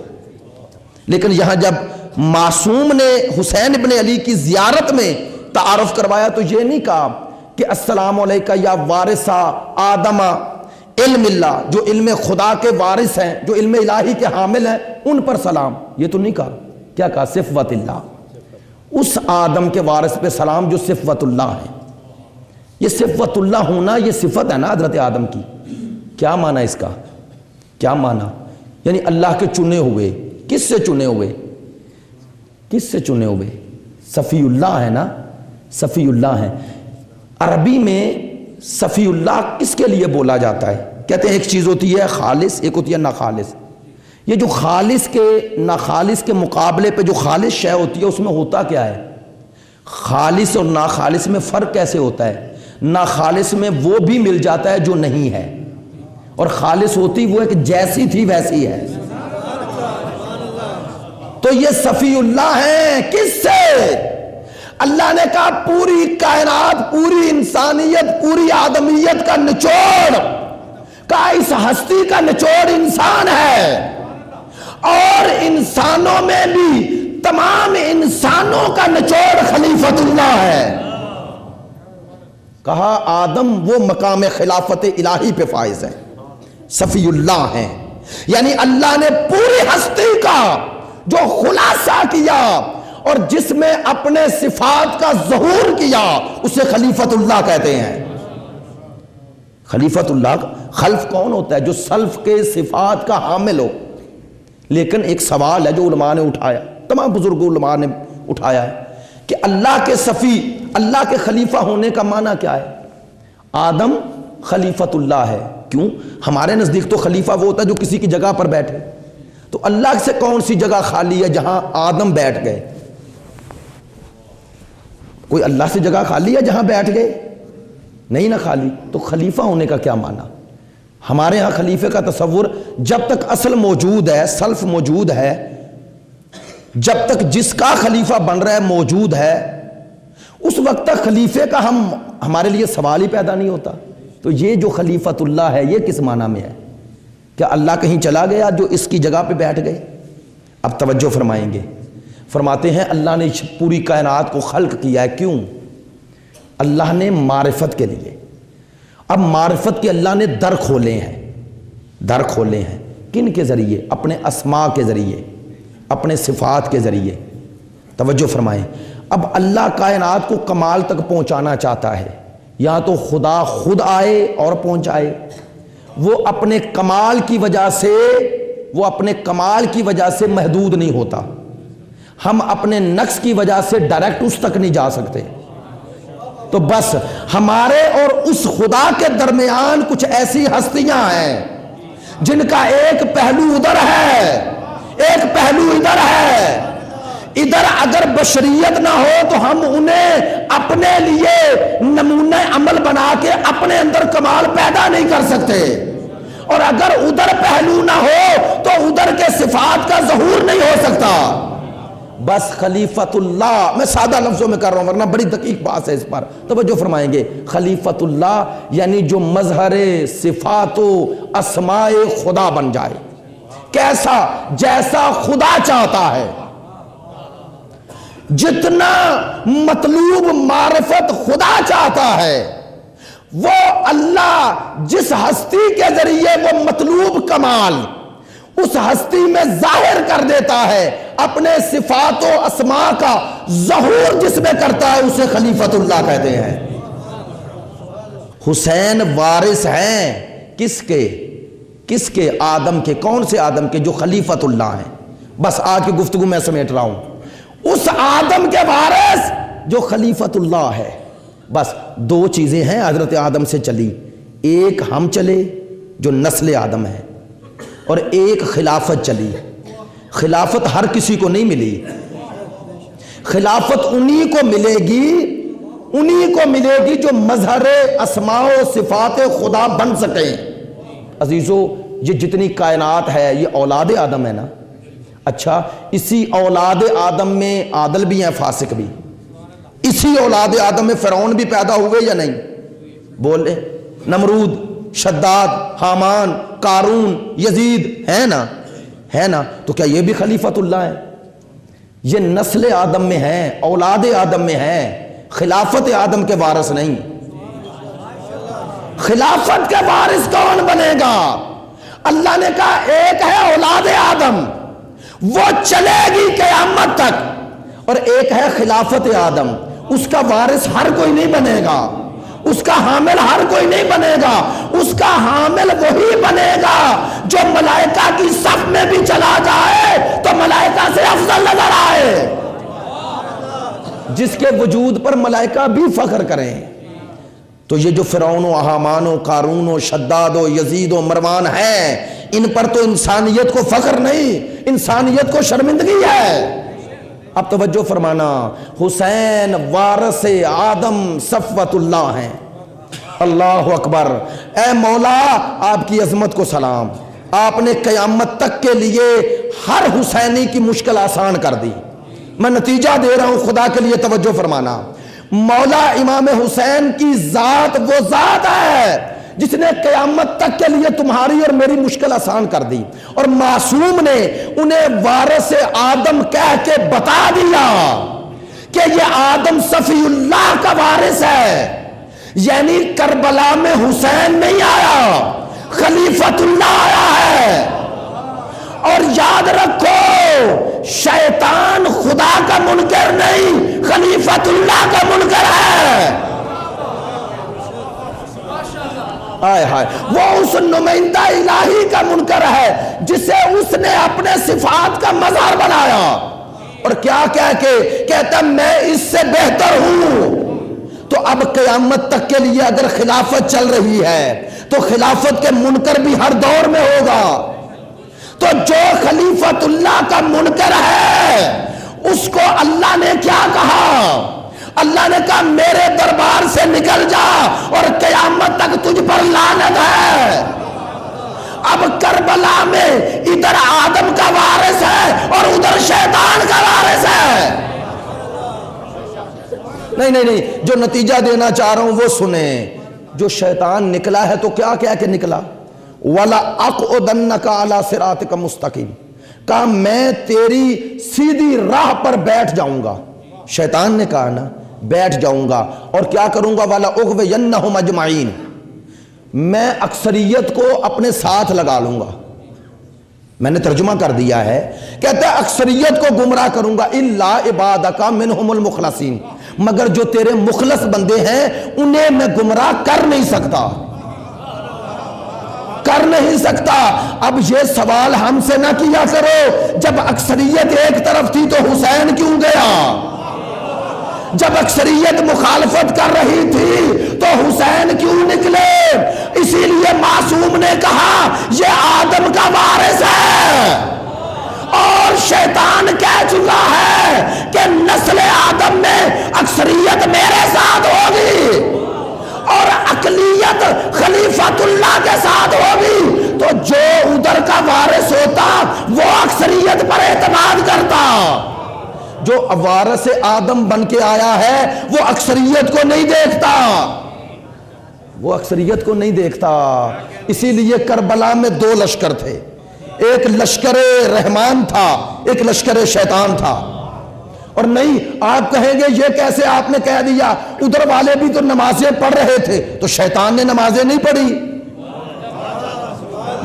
لیکن یہاں جب معصوم نے حسین ابن علی کی زیارت میں تعارف کروایا تو یہ نہیں کہا کہ السلام علیکہ یا وارثہ آدم علم اللہ، جو علم خدا کے وارث ہیں، جو علم الہی کے حامل ہیں، ان پر سلام. یہ تو نہیں کہا. کیا کہا؟ صفوت اللہ، اس آدم کے وارث پہ سلام جو صفوت اللہ ہے. یہ صفوت اللہ ہونا یہ صفت ہے نا حضرت آدم کی. کیا معنی اس کا؟ کیا معنی؟ یعنی اللہ کے چنے ہوئے. کس سے چنے ہوئے؟ کس سے چنے ہوئے؟ صفی اللہ ہے نا، صفی اللہ ہے. عربی میں صفی اللہ کس کے لیے بولا جاتا ہے؟ کہتے ہیں ایک چیز ہوتی ہے خالص، ایک ہوتی ہے ناخالص. یہ جو خالص کے ناخالص کے مقابلے پہ جو خالص شے ہوتی ہے اس میں ہوتا کیا ہے؟ خالص اور ناخالص میں فرق کیسے ہوتا ہے؟ ناخالص میں وہ بھی مل جاتا ہے جو نہیں ہے، اور خالص ہوتی وہ ایک جیسی تھی ویسی ہے. تو یہ صفی اللہ ہیں. کس سے؟ اللہ نے کہا پوری کائنات، پوری انسانیت، پوری آدمیت کا نچوڑ، کہا اس ہستی کا نچوڑ انسان ہے، اور انسانوں میں بھی تمام انسانوں کا نچوڑ خلیفت اللہ ہے. کہا آدم وہ مقام خلافت الہی پہ فائز ہے، صفی اللہ ہیں. یعنی اللہ نے پوری ہستی کا جو خلاصہ کیا اور جس میں اپنے صفات کا ظہور کیا اسے خلیفت اللہ کہتے ہیں. خلیفت اللہ. خلف کون ہوتا ہے؟ جو سلف کے صفات کا حامل ہو. لیکن ایک سوال ہے جو علماء نے اٹھایا، تمام بزرگ علماء نے اٹھایا ہے کہ اللہ کے صفی، اللہ کے خلیفہ ہونے کا معنی کیا ہے؟ آدم خلیفت اللہ ہے. کیوں؟ ہمارے نزدیک تو خلیفہ وہ ہوتا ہے جو کسی کی جگہ پر بیٹھے. تو اللہ سے کون سی جگہ خالی ہے جہاں آدم بیٹھ گئے؟ کوئی اللہ سے جگہ خالی ہے جہاں بیٹھ گئے؟ نہیں نا خالی. تو خلیفہ ہونے کا کیا معنی؟ ہمارے ہاں خلیفے کا تصور جب تک اصل موجود ہے، سلف موجود ہے، جب تک جس کا خلیفہ بن رہا ہے موجود ہے، اس وقت تک خلیفے کا ہمارے لیے سوال ہی پیدا نہیں ہوتا. تو یہ جو خلیفت اللہ ہے یہ کس معنی میں ہے؟ کیا اللہ کہیں چلا گیا جو اس کی جگہ پہ بیٹھ گئے؟ اب توجہ فرمائیں گے. فرماتے ہیں اللہ نے پوری کائنات کو خلق کیا ہے. کیوں؟ اللہ نے معرفت کے لیے. اب معرفت کے اللہ نے در کھولے ہیں. در کھولے ہیں کن کے ذریعے؟ اپنے اسماء کے ذریعے، اپنے صفات کے ذریعے. توجہ فرمائیں. اب اللہ کائنات کو کمال تک پہنچانا چاہتا ہے. یا تو خدا خود آئے اور پہنچائے. وہ اپنے کمال کی وجہ سے محدود نہیں ہوتا. ہم اپنے نقص کی وجہ سے ڈائریکٹ اس تک نہیں جا سکتے. تو بس ہمارے اور اس خدا کے درمیان کچھ ایسی ہستیاں ہیں جن کا ایک پہلو ادھر ہے، ایک پہلو ادھر ہے. ادھر اگر بشریت نہ ہو تو ہم انہیں اپنے لیے نمونہ عمل بنا کے اپنے اندر کمال پیدا نہیں کر سکتے، اور اگر ادھر پہلو نہ ہو تو ادھر کے صفات کا ظہور نہیں ہو سکتا. بس خلیفت اللہ، میں سادہ لفظوں میں کر رہا ہوں ورنہ بڑی دقیق بات ہے اس پر، توجہ فرمائیں گے. خلیفت اللہ یعنی جو مظہر صفات و اسماء خدا بن جائے. کیسا؟ جیسا خدا چاہتا ہے. جتنا مطلوب معرفت خدا چاہتا ہے وہ اللہ جس ہستی کے ذریعے وہ مطلوب کمال اس ہستی میں ظاہر کر دیتا ہے، اپنے صفات و اسماء کا ظہور جس میں کرتا ہے اسے خلیفت اللہ کہتے ہیں. حسین وارث ہیں کس کے؟ آدم کے. کون سے آدم کے؟ جو خلیفت اللہ ہیں. بس آج کی گفتگو میں سمیٹ رہا ہوں. اس آدم کے وارث جو خلیفت اللہ ہے. بس دو چیزیں ہیں حضرت آدم سے چلی. ایک ہم چلے جو نسل آدم ہے، اور ایک خلافت چلی. خلافت ہر کسی کو نہیں ملی. خلافت انہی کو ملے گی جو مظہر اسماء و صفات خدا بن سکیں. عزیزو یہ جتنی کائنات ہے یہ اولاد آدم ہے نا. اچھا اسی اولاد آدم میں عادل بھی ہیں فاسق بھی. اسی اولاد آدم میں فرعون بھی پیدا ہوئے یا نہیں؟ بولے نمرود، شداد، حامان، قارون، یزید ہے نا، ہے نا؟ تو کیا یہ بھی خلیفۃ اللہ ہے؟ یہ نسل آدم میں ہے، اولاد آدم میں ہے، خلافت آدم کے وارث نہیں۔ خلافت کے وارث کون بنے گا؟ اللہ نے کہا ایک ہے اولاد آدم، وہ چلے گی قیامت تک، اور ایک ہے خلافت آدم، اس کا وارث ہر کوئی نہیں بنے گا، اس کا حامل ہر کوئی نہیں بنے گا، اس کا حامل وہی بنے گا جو ملائکہ کی صف میں بھی چلا جائے تو ملائکہ سے افضل نظر آئے، جس کے وجود پر ملائکہ بھی فخر کریں۔ تو یہ جو فرعون و حامان و قارون و شداد و یزید و مروان ہیں، ان پر تو انسانیت کو فخر نہیں، انسانیت کو شرمندگی ہے۔ اب توجہ فرمانا، حسین وارث آدم صفوت اللہ ہیں۔ اللہ اکبر۔ اے مولا آپ کی عظمت کو سلام، آپ نے قیامت تک کے لیے ہر حسینی کی مشکل آسان کر دی۔ میں نتیجہ دے رہا ہوں، خدا کے لیے توجہ فرمانا۔ مولا امام حسین کی ذات وہ ذات ہے جس نے قیامت تک کے لیے تمہاری اور میری مشکل آسان کر دی، اور معصوم نے انہیں وارث آدم کہہ کے بتا دیا کہ یہ آدم صفی اللہ کا وارث ہے، یعنی کربلا میں حسین نہیں آیا، خلیفۃ اللہ آیا ہے۔ اور یاد رکھو، شیطان خدا کا منکر نہیں، خلیفۃ اللہ کا منکر ہے۔ آئے ہائے، وہ اس نمائندہ الہی کا منکر ہے جسے اس نے اپنے صفات کا مظہر بنایا، اور کیا کہہ کے کہتا میں اس سے بہتر ہوں۔ تو اب قیامت تک کے لیے اگر خلافت چل رہی ہے تو خلافت کے منکر بھی ہر دور میں ہوگا۔ تو جو خلیفۃ اللہ کا منکر ہے اس کو اللہ نے کیا کہا؟ اللہ نے کہا میرے دربار سے نکل جا اور قیامت تک تجھ پر لعنت ہے۔ اب کربلا میں ادھر آدم کا وارث ہے اور ادھر شیطان کا وارث ہے۔ نہیں، جو نتیجہ دینا چاہ رہا ہوں وہ سنیں۔ جو شیطان نکلا ہے تو کیا کہہ کے نکلا؟ وَلَأَقْعُدَنَّكَ عَلَى صِرَاطِكَ مُسْتَقِيمٍ، کہا میں تیری سیدھی راہ پر بیٹھ جاؤں گا۔ شیطان نے کہا نا بیٹھ جاؤں گا، اور کیا کروں گا؟ وَلَأُغْوِيَنَّهُمْ أَجْمَعِينَ، میں اکثریت کو اپنے ساتھ لگا لوں گا۔ میں نے ترجمہ کر دیا ہے، کہتا ہے اکثریت کو گمراہ کروں گا، إِلَّا عِبَادَكَ مِنْهُمُ الْمُخْلَصِينَ، مگر جو تیرے مخلص بندے ہیں انہیں میں گمراہ کر نہیں سکتا، کر نہیں سکتا۔ اب یہ سوال ہم سے نہ کیا کرو، جب اکثریت ایک طرف تھی تو حسین کیوں گیا؟ جب اکثریت مخالفت کر رہی تھی تو حسین کیوں نکلے؟ اسی لیے معصوم نے کہا یہ آدم کا وارث ہے، اور شیطان کہہ چکا ہے کہ نسل آدم میں اکثریت میرے ساتھ ہوگی اور اقلیت خلیفۃ اللہ کے ساتھ ہوگی، تو جو ادھر کا وارث ہوتا وہ اکثریت پر اعتماد کرتا۔ جو وارث آدم بن کے آیا ہے وہ اکثریت کو نہیں دیکھتا، وہ اکثریت کو نہیں دیکھتا۔ اسی لیے کربلا میں دو لشکر تھے، ایک لشکر رحمان تھا، ایک لشکر شیطان تھا۔ اور نہیں آپ کہیں گے یہ کیسے آپ نے کہہ دیا، ادھر والے بھی تو نمازیں پڑھ رہے تھے تو شیطان نے نمازیں نہیں پڑھی؟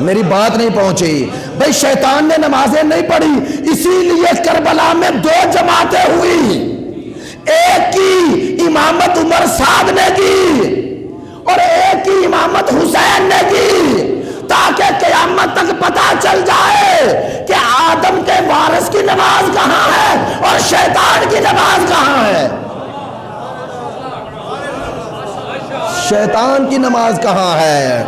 میری بات نہیں پہنچی بھائی، شیطان نے نمازیں نہیں پڑھی، اسی لیے کربلا میں دو جماعتیں ہوئی، ایک کی امامت عمر سعد نے کی اور ایک کی امامت حسین نے کی، تاکہ قیامت تک پتہ چل جائے کہ آدم کے وارث کی نماز کہاں ہے اور شیطان کی نماز کہاں ہے، شیطان کی نماز کہاں ہے۔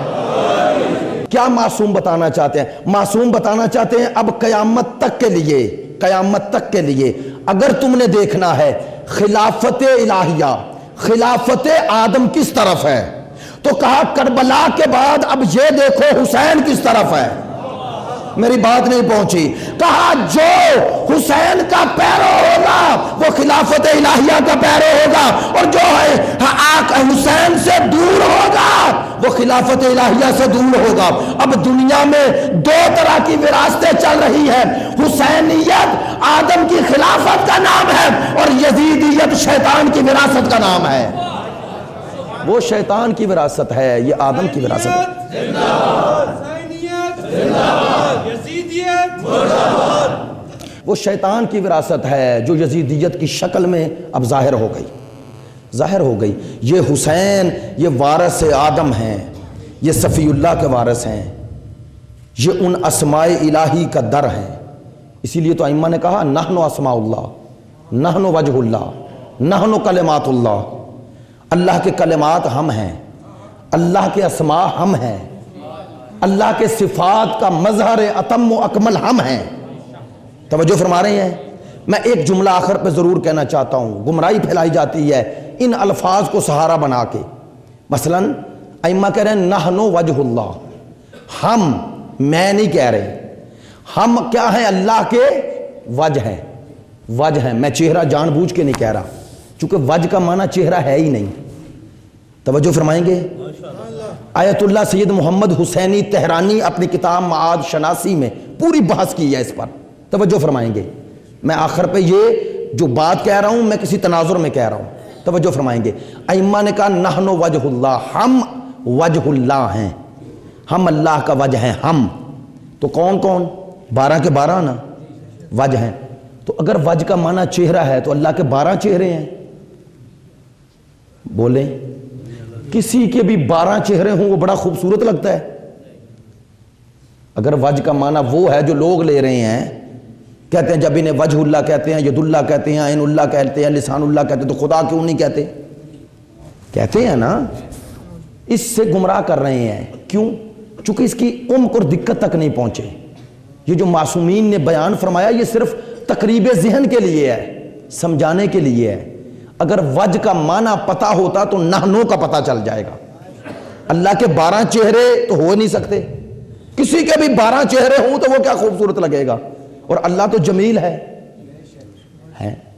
کیا معصوم بتانا چاہتے ہیں؟ معصوم بتانا چاہتے ہیں اب قیامت تک کے لیے، قیامت تک کے لیے اگر تم نے دیکھنا ہے خلافت الہیہ، خلافت آدم کس طرف ہے، تو کہا کربلا کے بعد اب یہ دیکھو حسین کس طرف ہے۔ میری بات نہیں پہنچی. کہا جو حسین کا پیرو ہوگا وہ خلافت الہیہ کا پیرو ہوگا، اور جو حسین سے دور ہوگا وہ خلافت الہیہ سے دور ہوگا. اب دنیا میں دو طرح کی وراثتیں چل رہی ہیں. حسینیت آدم کی خلافت کا نام ہے، اور یزیدیت شیطان کی وراثت کا نام ہے. وہ شیطان کی وراثت ہے، یہ آدم کی وراثت ہے. وہ شیطان کی وراثت ہے جو یزیدیت کی شکل میں اب ظاہر ہو گئی. یہ حسین یہ وارث آدم ہیں، یہ صفی اللہ کے وارث ہیں، یہ ان اسماء الہی کا در ہیں. اسی لیے تو ائمہ نے کہا نحن اسماء اللہ، نحن وجہ اللہ، نحن کلمات اللہ. اللہ کے کلمات ہم ہیں، اللہ کے اسماء ہم ہیں، اللہ کے صفات کا مظہر اتم و اکمل ہم ہیں. توجہ فرما رہے ہیں؟ میں ایک جملہ آخر پہ ضرور کہنا چاہتا ہوں. گمراہی پھیلائی جاتی ہے ان الفاظ کو سہارا بنا کے. مثلاً ائمہ کہہ رہے ہیں نحن وجہ اللہ، ہم، میں نہیں کہہ رہے، ہم کیا ہیں؟ اللہ کے وجہ ہیں. میں چہرہ جان بوجھ کے نہیں کہہ رہا، چونکہ وجہ کا معنی چہرہ ہے ہی نہیں. توجہ فرمائیں گے؟ آیت اللہ سید محمد حسینی تہرانی اپنی کتاب معاد شناسی میں پوری بحث کی ہے اس پر. توجہ فرمائیں گے؟ میں آخر پہ یہ جو بات کہہ رہا ہوں میں کسی تناظر میں کہہ رہا ہوں. توجہ فرمائیں گے؟ ائمہ نے کہا نحن وجہ اللہ، ہم وجہ اللہ ہیں، ہم اللہ کا وجہ ہیں. ہم تو کون 12 کے 12 نا وجہ ہیں. تو اگر وجہ کا معنی چہرہ ہے تو اللہ کے 12 چہرے ہیں. بولیں، کسی کے بھی 12 چہرے ہوں وہ بڑا خوبصورت لگتا ہے. اگر وجہ کا معنی وہ ہے جو لوگ لے رہے ہیں، کہتے ہیں جب انہیں وجہ اللہ کہتے ہیں، ید اللہ کہتے ہیں، عین اللہ کہتے ہیں، لسان اللہ کہتے ہیں، تو خدا کیوں نہیں کہتے؟ کہتے ہیں نا. اس سے گمراہ کر رہے ہیں. کیوں؟ چونکہ اس کی عمق اور دقت تک نہیں پہنچے. یہ جو معصومین نے بیان فرمایا یہ صرف تقریب ذہن کے لیے ہے، سمجھانے کے لیے ہے. اگر وجہ کا معنی پتہ ہوتا تو نحنوں کا پتہ چل جائے گا. اللہ کے 12 چہرے تو ہو نہیں سکتے. کسی کے بھی 12 چہرے ہوں تو وہ کیا خوبصورت لگے گا. اور اللہ تو جمیل ہے.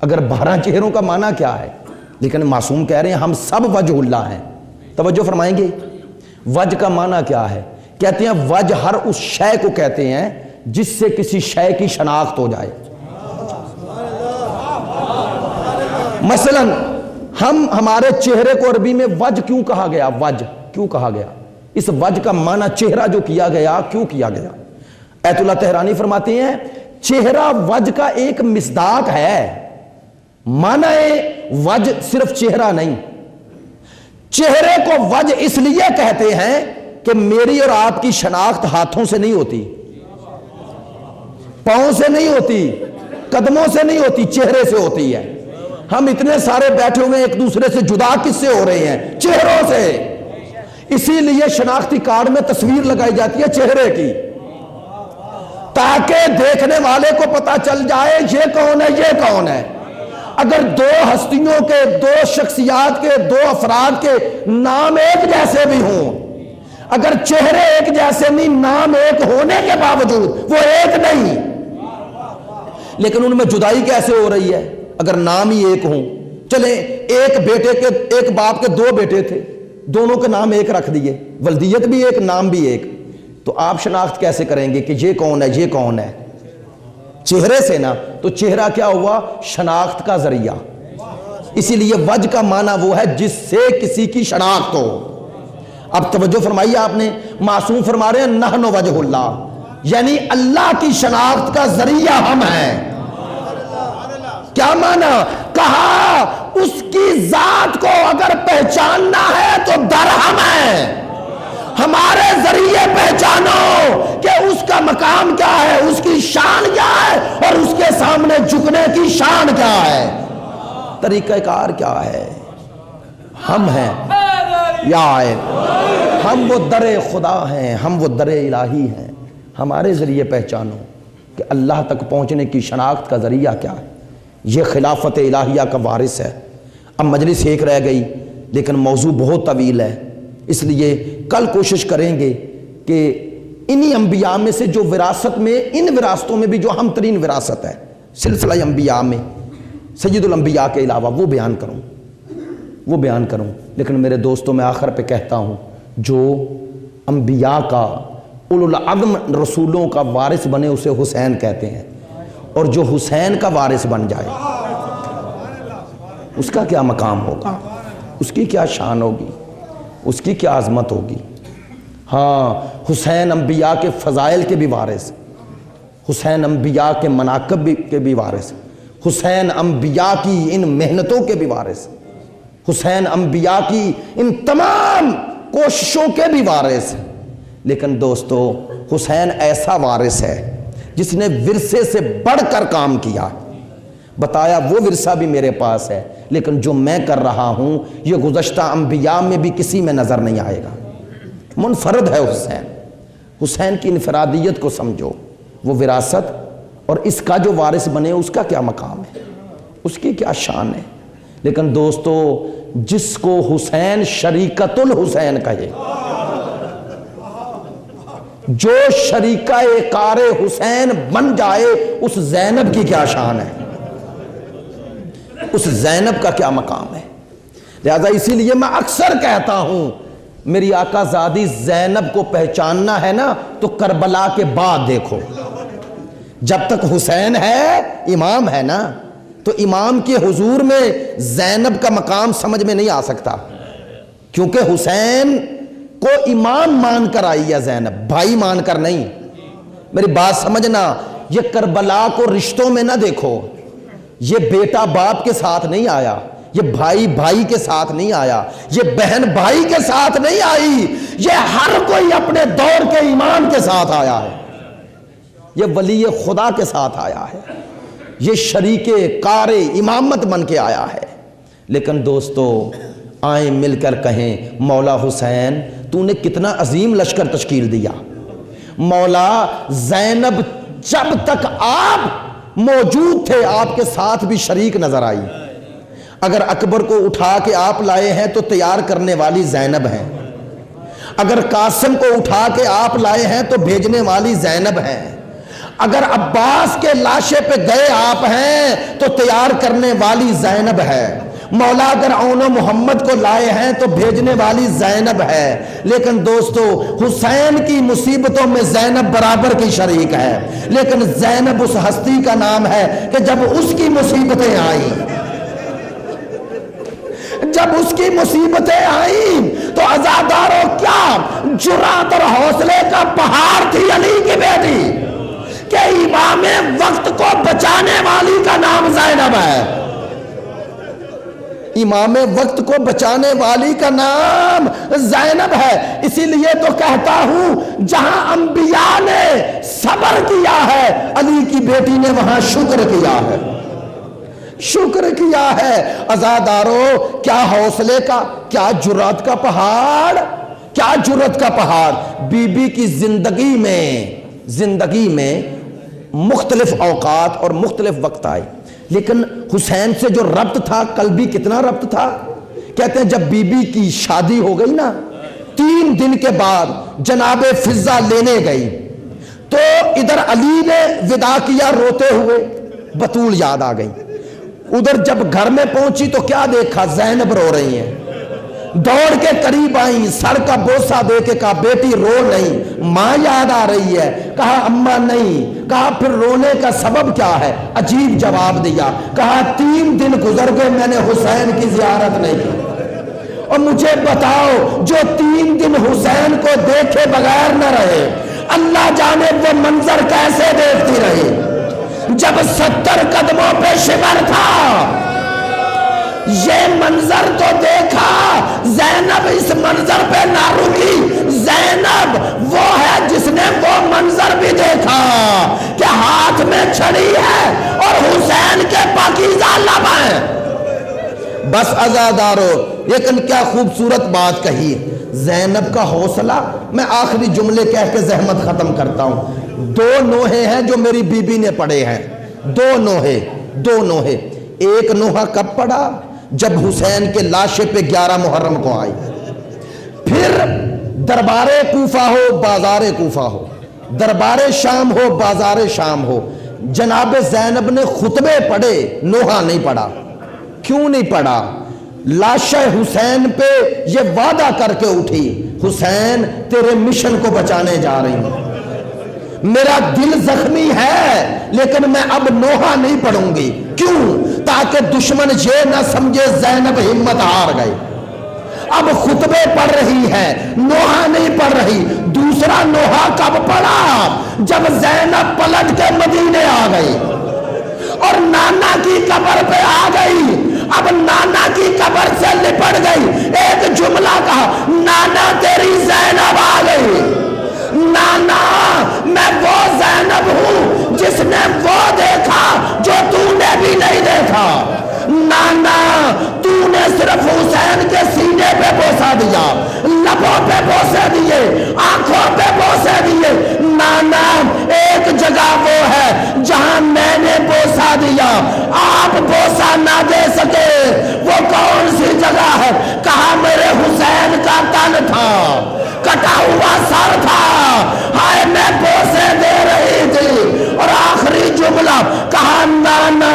اگر 12 چہروں کا معنی کیا ہے؟ لیکن معصوم کہہ رہے ہیں ہم سب وجہ اللہ ہیں. توجہ فرمائیں گے؟ وجہ کا معنی کیا ہے؟ کہتے ہیں وجہ ہر اس شے کو کہتے ہیں جس سے کسی شے کی شناخت ہو جائے. مثلا ہمارے چہرے کو عربی میں وجہ کیوں کہا گیا؟ وجہ کیوں کہا گیا؟ اس وجہ کا معنی چہرہ جو کیا گیا کیوں کیا گیا؟ ایت اللہ تہرانی فرماتے ہیں چہرہ وجہ کا ایک مصداق ہے. معنی وجہ صرف چہرہ نہیں. چہرے کو وجہ اس لیے کہتے ہیں کہ میری اور آپ کی شناخت ہاتھوں سے نہیں ہوتی، پاؤں سے نہیں ہوتی، قدموں سے نہیں ہوتی، چہرے سے ہوتی ہے. ہم اتنے سارے بیٹھے ہوئے ایک دوسرے سے جدا کس سے ہو رہے ہیں؟ چہروں سے. اسی لیے شناختی کارڈ میں تصویر لگائی جاتی ہے چہرے کی، تاکہ دیکھنے والے کو پتا چل جائے یہ کون ہے، یہ کون ہے. اگر 2 ہستیوں کے، 2 شخصیات کے، 2 افراد کے نام ایک جیسے بھی ہوں، اگر چہرے ایک جیسے نہیں، نام ایک ہونے کے باوجود وہ ایک نہیں. لیکن ان میں جدائی کیسے ہو رہی ہے اگر نام ہی ایک ہوں؟ چلیں ایک باپ کے 2 بیٹے تھے، دونوں کے نام ایک رکھ دیے، ولدیت بھی ایک، نام بھی ایک، تو آپ شناخت کیسے کریں گے کہ یہ کون ہے یہ کون ہے؟ چہرے سے نا. تو چہرہ کیا ہوا؟ شناخت کا ذریعہ. اسی لیے وجہ کا معنی وہ ہے جس سے کسی کی شناخت ہو. اب توجہ فرمائیے، آپ نے معصوم فرما رہے ہیں نحن وجہ اللہ، یعنی اللہ کی شناخت کا ذریعہ ہم ہیں. کیا معنی؟ کہا اس کی ذات کو اگر پہچاننا ہے تو در ہم ہیں. ہمارے ذریعے پہچانو کہ اس کا مقام کیا ہے، اس کی شان کیا ہے، اور اس کے سامنے جھکنے کی شان کیا ہے، طریقہ کار کیا ہے. ہم ہیں یا ہم وہ در خدا ہیں، ہم وہ در الہی ہیں. ہمارے ذریعے پہچانو کہ اللہ تک پہنچنے کی شناخت کا ذریعہ کیا ہے. یہ خلافت الہیہ کا وارث ہے. اب مجلس ایک رہ گئی لیکن موضوع بہت طویل ہے، اس لیے کل کوشش کریں گے کہ انہی انبیاء میں سے جو وراثت میں، ان وراثتوں میں بھی جو اہم ترین وراثت ہے سلسلہ انبیاء میں، سید الانبیاء کے علاوہ وہ بیان کروں. لیکن میرے دوستوں میں آخر پہ کہتا ہوں، جو انبیاء کا، اولو العزم رسولوں کا وارث بنے اسے حسین کہتے ہیں، اور جو حسین کا وارث بن جائے اس کا کیا مقام ہوگا، اس کی کیا شان ہوگی، اس کی کیا عظمت ہوگی. ہاں، حسین انبیاء کے فضائل کے بھی وارث، حسین انبیاء کے مناقب کے بھی وارث، حسین انبیاء کی ان محنتوں کے بھی وارث، حسین انبیاء کی ان تمام کوششوں کے بھی وارث. لیکن دوستو، حسین ایسا وارث ہے جس نے ورثے سے بڑھ کر کام کیا. بتایا وہ ورثہ بھی میرے پاس ہے، لیکن جو میں کر رہا ہوں یہ گزشتہ انبیاء میں بھی کسی میں نظر نہیں آئے گا. منفرد ہے حسین. حسین کی انفرادیت کو سمجھو، وہ وراثت اور اس کا جو وارث بنے اس کا کیا مقام ہے، اس کی کیا شان ہے. لیکن دوستو، جس کو حسین شریکت الحسین کہے، جو شریکہ کار حسین بن جائے، اس زینب کی کیا شان ہے، اس زینب کا کیا مقام ہے. لہذا اسی لیے میں اکثر کہتا ہوں، میری آقا زادی زینب کو پہچاننا ہے نا تو کربلا کے بعد دیکھو. جب تک حسین ہے، امام ہے نا، تو امام کے حضور میں زینب کا مقام سمجھ میں نہیں آ سکتا، کیونکہ حسین کو امام مان کر آئی ہے زینب، بھائی مان کر نہیں. میری بات سمجھنا، یہ کربلا کو رشتوں میں نہ دیکھو. یہ بیٹا باپ کے ساتھ نہیں آیا، یہ بھائی بھائی کے ساتھ نہیں آیا، یہ بہن بھائی کے ساتھ نہیں آئی، یہ ہر کوئی اپنے دور کے امام کے ساتھ آیا ہے، یہ ولی خدا کے ساتھ آیا ہے، یہ شریک کار امامت بن کے آیا ہے. لیکن دوستو، آئیں مل کر کہیں، مولا حسین تو نے کتنا عظیم لشکر تشکیل دیا. مولا، زینب جب تک آپ موجود تھے آپ کے ساتھ بھی شریک نظر آئی. اگر اکبر کو اٹھا کے آپ لائے ہیں تو تیار کرنے والی زینب ہیں، اگر قاسم کو اٹھا کے آپ لائے ہیں تو بھیجنے والی زینب ہیں، اگر عباس کے لاشے پہ گئے آپ ہیں تو تیار کرنے والی زینب ہے. مولا، اگر اون محمد کو لائے ہیں تو بھیجنے والی زینب ہے. لیکن دوستو، حسین کی مصیبتوں میں زینب برابر کی شریک ہے. لیکن زینب اس ہستی کا نام ہے کہ جب اس کی مصیبتیں آئیں، جب اس کی مصیبتیں آئیں تو عزاداروں کیا جرات اور حوصلے کا پہاڑ تھی علی کی بیٹی، کہ امام وقت کو بچانے والی کا نام زینب ہے. امام وقت کو بچانے والی کا نام زینب ہے. اسی لیے تو کہتا ہوں، جہاں انبیاء نے صبر کیا ہے، علی کی بیٹی نے وہاں شکر کیا ہے، شکر کیا ہے. عزادارو، کیا حوصلے کا، کیا جرات کا پہاڑ، کیا جرات کا پہاڑ. بی بی کی زندگی میں مختلف اوقات اور مختلف وقت آئے، لیکن حسین سے جو ربط تھا، قلبی کتنا ربط تھا. کہتے ہیں جب بی بی کی شادی ہو گئی نا، 3 دن کے بعد جناب فضہ لینے گئی تو ادھر علی نے وداع کیا روتے ہوئے، بطول یاد آ گئی. ادھر جب گھر میں پہنچی تو کیا دیکھا، زینب رو رہی ہیں. دوڑ کے قریب آئیں، سر کا بوسہ دے کے کہا بیٹی رو نہیں، ماں یاد آ رہی ہے. کہا اماں نہیں. کہا پھر رونے کا سبب کیا ہے؟ عجیب جواب دیا. کہا 3 دن گزر گئے میں نے حسین کی زیارت نہیں کی. اور مجھے بتاؤ، جو 3 دن حسین کو دیکھے بغیر نہ رہے، اللہ جانے وہ منظر کیسے دیکھتی رہی. جب 70 قدموں پہ شمر تھا، یہ منظر تو دیکھا. زینب اس منظر پہ نہ رکی. زینب وہ ہے جس نے وہ منظر بھی دیکھا کہ ہاتھ میں چھڑی ہے اور حسین کے پاکیزہ لب ہیں. بس عزادارو، لیکن کیا خوبصورت بات کہی زینب کا حوصلہ. میں آخری جملے کہہ کے زحمت ختم کرتا ہوں. 2 نوحے ہیں جو میری بی بی نے پڑھے ہیں، 2 نوحے. ایک نوحہ کب پڑھا؟ جب حسین کے لاشے پہ 11 محرم کو آئی. پھر دربار کوفہ ہو بازار کوفہ ہو، دربار شام ہو بازار شام ہو، جناب زینب نے خطبے پڑھے، نوحہ نہیں پڑھا۔ کیوں نہیں پڑھا؟ لاش حسین پہ یہ وعدہ کر کے اٹھی، حسین تیرے مشن کو بچانے جا رہی ہوں، میرا دل زخمی ہے لیکن میں اب نوحہ نہیں پڑھوں گی۔ کیوں؟ تاکہ دشمن یہ نہ سمجھے زینب ہمت ہار گئے۔ اب خطبے پڑھ رہی ہے، نوحہ نہیں پڑھ رہی۔ دوسرا نوحہ کب پڑھا؟ جب زینب پلٹ کے مدینے آ گئی اور نانا کی قبر پہ آ گئی۔ اب نانا کی قبر سے لپٹ گئی، ایک جملہ کہا، نانا تیری زینب آ گئی۔ نانا میں وہ زینب ہوں جس نے وہ دیکھا جو تو نے بھی نہیں دیکھا۔ نانا تو نے صرف حسین کے سینے پہ بوسہ دیا، لبوں پہ بوسے دیے، آنکھوں پہ بوسے دیے۔ نانا ایک جگہ وہ ہے جہاں میں نے بوسہ دیا، آپ بوسہ نہ دے سکے، وہ کون سی جگہ ہے؟ کہا میرے حسین کا تن تھا، کٹا ہوا سر تھا، ہائے میں بوسے دے رہی تھی۔ اور آخری جملہ کہا، نانا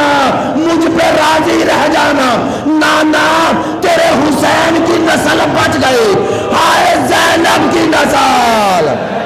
مجھ پہ راضی رہ جانا، نانا تیرے حسین کی نسل بچ گئی، ہائے زینب کی نسل۔